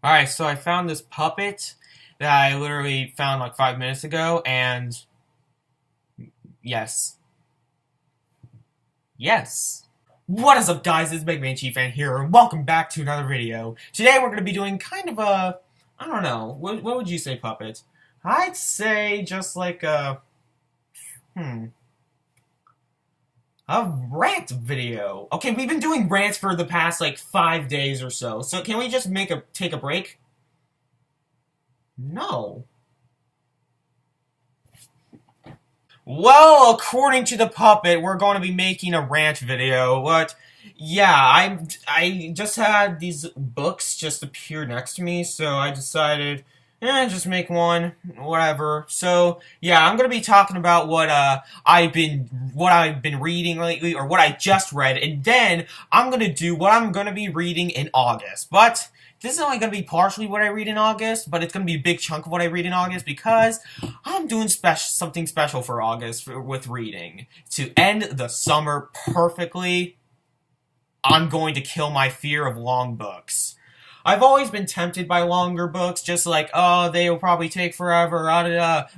Alright, so I found this puppet that I literally found like 5 minutes ago, and yes. Yes. What is up, guys? It's Big Man Chief and here, and welcome back to another video. Today we're going to be doing kind of a, I don't know, what would you say, puppet? I'd say just like a rant video. Okay, we've been doing rants for the past like 5 days or so, so can we just take a break? No. Well, according to the puppet, we're going to be making a rant video. Yeah, I just had these books just appear next to me, so I decided, just make one, whatever. So yeah, I'm gonna be talking about what I've been reading lately, or what I just read, and then I'm gonna do what I'm gonna be reading in August. But this is only going to be partially what I read in August, but it's going to be a big chunk of what I read in August because I'm doing something special for August with reading. To end the summer perfectly, I'm going to kill my fear of long books. I've always been tempted by longer books, just like, oh, they will probably take forever,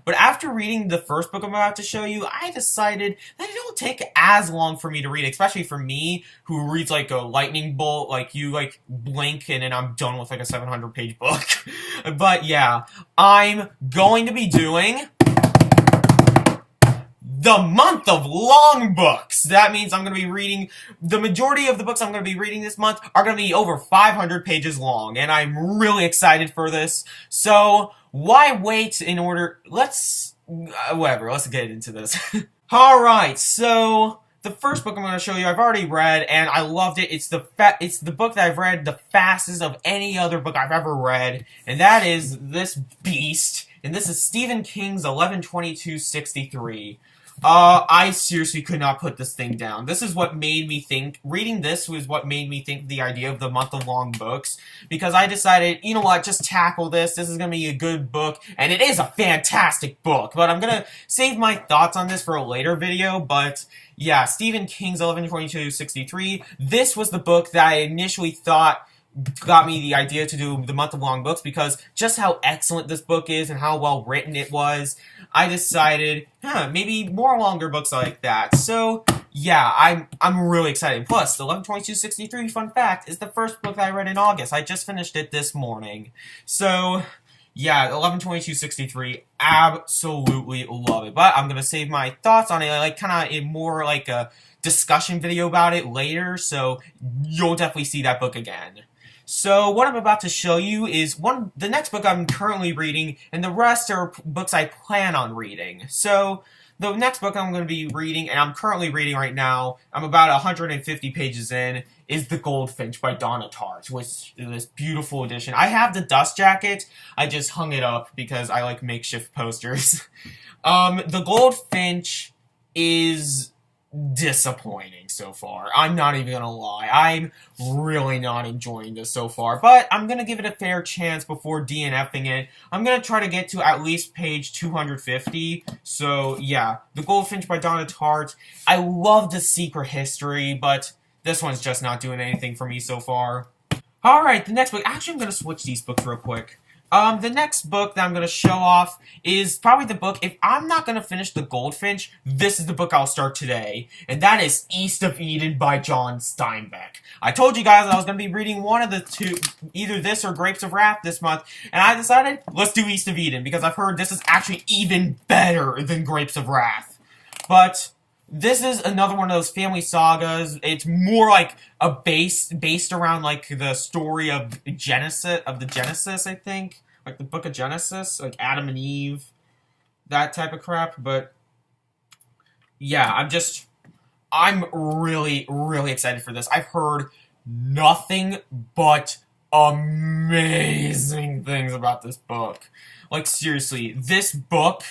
But after reading the first book I'm about to show you, I decided that it don't take as long for me to read, especially for me, who reads like a lightning bolt, like you like blink and then I'm done with like a 700-page book. But yeah, I'm going to be doing the month of long books. That means I'm going to be reading, the majority of the books I'm going to be reading this month are going to be over 500 pages long, and I'm really excited for this. So, why wait in order, let's get into this. Alright, so, the first book I'm going to show you, I've already read, and I loved it. It's the book that I've read the fastest of any other book I've ever read, and that is this beast, and this is Stephen King's 11/22/63. I seriously could not put this thing down. This is what made me think, reading this was what made me think of the idea of the month of long books, because I decided, you know what, just tackle this, this is gonna be a good book, and it is a fantastic book, but I'm gonna save my thoughts on this for a later video, but yeah, Stephen King's 11/22/63, this was the book that I initially thought got me the idea to do the month of long books, because just how excellent this book is and how well written it was, I decided, maybe more longer books like that. So yeah, I'm really excited. Plus, the 11/22/63, fun fact, is the first book that I read in August. I just finished it this morning. So yeah, 11/22/63, absolutely love it. But I'm gonna save my thoughts on it, like kind of more like a discussion video about it later. So you'll definitely see that book again. So what I'm about to show you is the next book I'm currently reading, and the rest are books I plan on reading. So the next book I'm going to be reading, and I'm currently reading right now, I'm about 150 pages in, is The Goldfinch by Donna Tartt, which is this beautiful edition. I have the dust jacket, I just hung it up because I like makeshift posters. The Goldfinch is disappointing so far. I'm not even gonna lie. I'm really not enjoying this so far, but I'm gonna give it a fair chance before DNFing it. I'm gonna try to get to at least page 250. So yeah, The Goldfinch by Donna Tartt. I love The Secret History, but this one's just not doing anything for me so far. Alright, the next book. Actually, I'm gonna switch these books real quick. The next book that I'm going to show off is probably the book, if I'm not going to finish The Goldfinch, this is the book I'll start today, and that is East of Eden by John Steinbeck. I told you guys I was going to be reading one of the two, either this or Grapes of Wrath this month, and I decided, let's do East of Eden, because I've heard this is actually even better than Grapes of Wrath. But this is another one of those family sagas. It's more like a based around like the story of Genesis, I think. Like the book of Genesis, like Adam and Eve, that type of crap. But yeah, I'm really, really excited for this. I've heard nothing but amazing things about this book. Like seriously, this book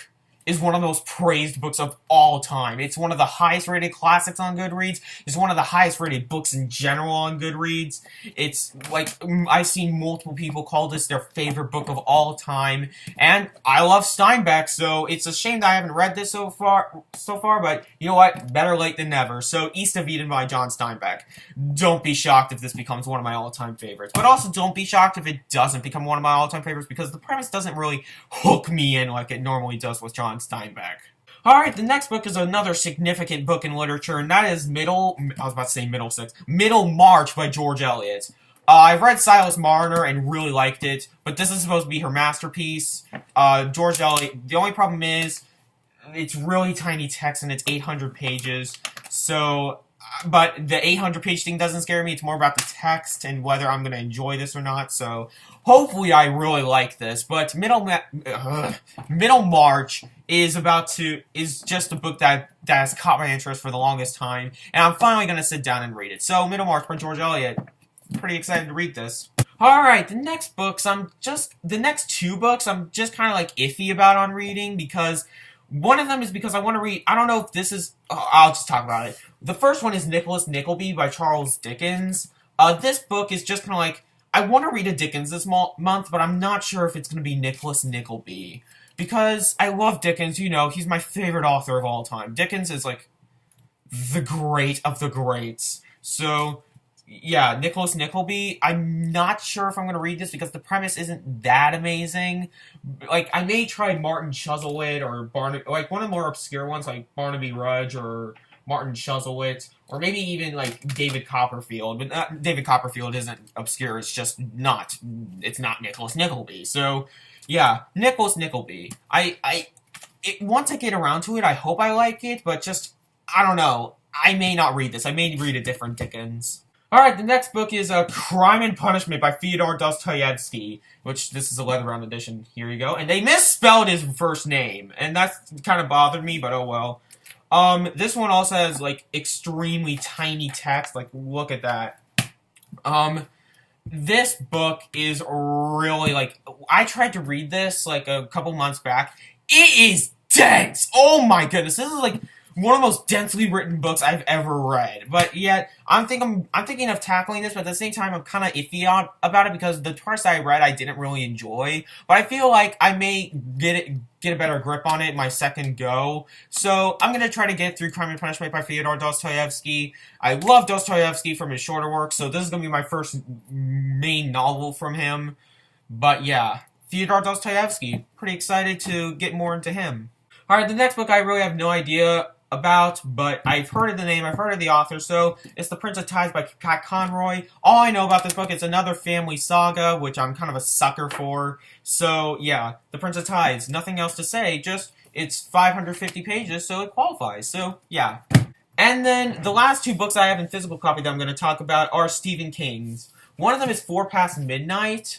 is one of the most praised books of all time. It's one of the highest rated classics on Goodreads. It's one of the highest rated books in general on Goodreads. It's like, I've seen multiple people call this their favorite book of all time. And I love Steinbeck, so it's a shame that I haven't read this so far, but you know what? Better late than never. So East of Eden by John Steinbeck. Don't be shocked if this becomes one of my all-time favorites. But also don't be shocked if it doesn't become one of my all-time favorites, because the premise doesn't really hook me in like it normally does with John Steinbeck. Alright, the next book is another significant book in literature, and that is Middlemarch by George Eliot. I've read Silas Marner and really liked it, but this is supposed to be her masterpiece. George Eliot, the only problem is, it's really tiny text and it's 800 pages, so... But the 800-page thing doesn't scare me. It's more about the text and whether I'm going to enjoy this or not. So hopefully I really like this. But Middlemarch is just a book that has caught my interest for the longest time. And I'm finally going to sit down and read it. So Middlemarch by George Eliot. Pretty excited to read this. Alright, the next two books I'm just kind of like iffy about on reading, because one of them is because I want to read, I don't know if this is, I'll just talk about it. The first one is Nickleby by Charles Dickens. This book is just kind of like, I want to read a Dickens this month, but I'm not sure if it's going to be Nicholas Nickleby. Because I love Dickens, you know, he's my favorite author of all time. Dickens is like the great of the greats. So, yeah, Nicholas Nickleby, I'm not sure if I'm going to read this because the premise isn't that amazing. Like, I may try Martin Chuzzlewit or like one of the more obscure ones, like Barnaby Rudge or Martin Chuzzlewit, or maybe even like David Copperfield. But David Copperfield isn't obscure, it's just not. It's not Nicholas Nickleby. So, yeah, Nicholas Nickleby. Once I get around to it, I hope I like it, but just, I don't know. I may not read this. I may read a different Dickens. Alright, the next book is Crime and Punishment by Fyodor Dostoevsky, which this is a leather-bound edition. Here you go. And they misspelled his first name, and that's kind of bothered me, but oh well. This one also has, like, extremely tiny text. Like, look at that. This book is really, like, I tried to read this, like, a couple months back. It is dense! Oh my goodness, this is, like, one of the most densely written books I've ever read. But yet, I'm thinking of tackling this, but at the same time, I'm kind of iffy about it because the parts I read I didn't really enjoy. But I feel like I may get a better grip on it my second go. So I'm gonna try to get through Crime and Punishment by Fyodor Dostoevsky. I love Dostoevsky from his shorter works, so this is gonna be my first main novel from him. But yeah, Fyodor Dostoevsky. Pretty excited to get more into him. Alright, the next book I really have no idea about, but I've heard of the name, I've heard of the author, so it's The Prince of Tides by Pat Conroy. All I know about this book, it's another family saga, which I'm kind of a sucker for. So, yeah, The Prince of Tides. Nothing else to say, just it's 550 pages, so it qualifies. So, yeah. And then, the last two books I have in physical copy that I'm going to talk about are Stephen King's. One of them is 4 Past Midnight.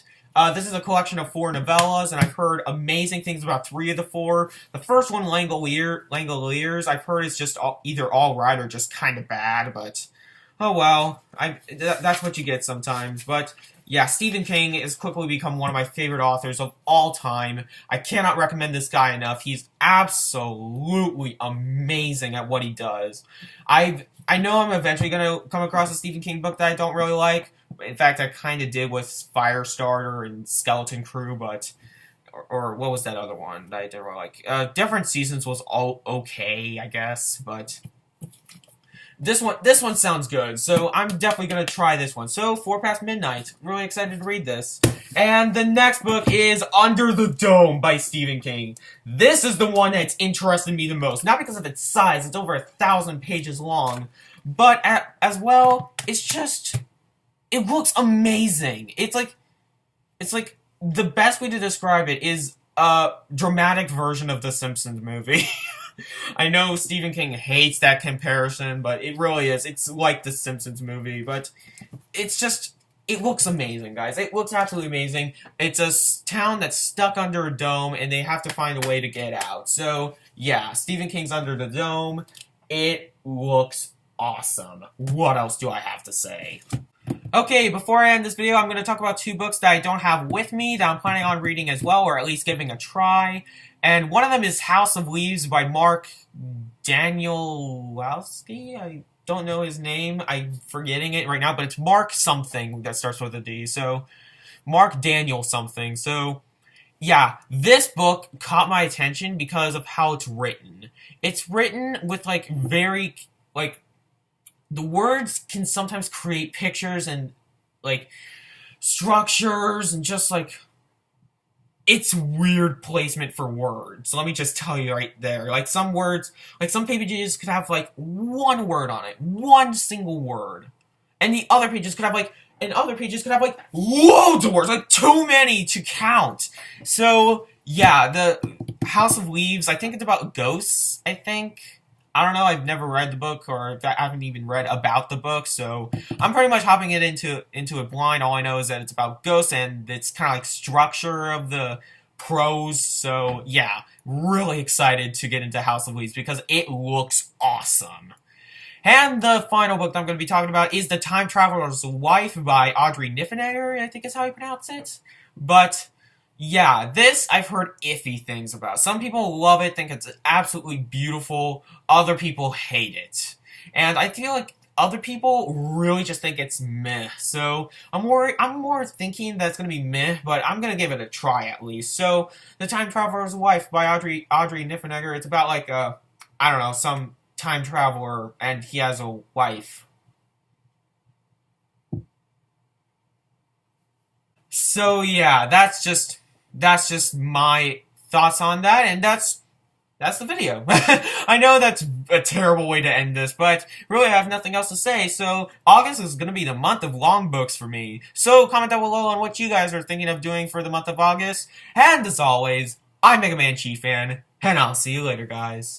This is a collection of 4 novellas, and I've heard amazing things about 3 of the 4. The first one, Langoliers, I've heard is just either all right or just kind of bad, but oh well. That's what you get sometimes. But yeah, Stephen King has quickly become one of my favorite authors of all time. I cannot recommend this guy enough. He's absolutely amazing at what he does. I know I'm eventually going to come across a Stephen King book that I don't really like. In fact, I kind of did with Firestarter and Skeleton Crew, but... Or what was that other one that I didn't really like? Different Seasons was all okay, I guess, but... This one sounds good, so I'm definitely going to try this one. So, 4 Past Midnight. Really excited to read this. And the next book is Under the Dome by Stephen King. This is the one that's interested me the most. Not because of its size, it's over 1,000 pages long, but as well, it's just... It looks amazing. It's like the best way to describe it is a dramatic version of the Simpsons movie. I know Stephen King hates that comparison, but it really is. It's like the Simpsons movie, but it's just, it looks amazing, guys. It looks absolutely amazing. It's a town that's stuck under a dome, and they have to find a way to get out. So, yeah, Stephen King's Under the Dome. It looks awesome. What else do I have to say? Okay, before I end this video, I'm going to talk about two books that I don't have with me that I'm planning on reading as well, or at least giving a try. And one of them is House of Leaves by Mark Danielowski. I don't know his name. I'm forgetting it right now, but it's Mark something that starts with a D. So, Mark Daniel something. So, yeah, this book caught my attention because of how it's written. It's written with, like, very, like, the words can sometimes create pictures and like structures and just like it's weird placement for words. Let me just tell you right there. Like some words, like some pages could have like one word on it, one single word. And the other pages could have like and other pages could have like loads of words, like too many to count. So yeah, the House of Leaves, I think it's about ghosts, I think. I don't know. I've never read the book, or I haven't even read about the book, so I'm pretty much hopping it into it blind. All I know is that it's about ghosts, and it's kind of like structure of the prose. So yeah, really excited to get into House of Leaves because it looks awesome. And the final book that I'm going to be talking about is The Time Traveler's Wife by Audrey Niffenegger, I think is how you pronounce it. But yeah, this I've heard iffy things about. Some people love it, think it's absolutely beautiful. Other people hate it. And I feel like other people really just think it's meh. So I'm more thinking that it's gonna be meh, but I'm gonna give it a try at least. So The Time Traveler's Wife by Audrey Niffenegger, it's about like I don't know, some time traveler and he has a wife. So yeah, that's just my thoughts on that, and that's the video. I know that's a terrible way to end this, but really I have nothing else to say. So August is going to be the month of long books for me. So comment down below on what you guys are thinking of doing for the month of August. And as always, I'm Mega Man Chief Fan, and I'll see you later, guys.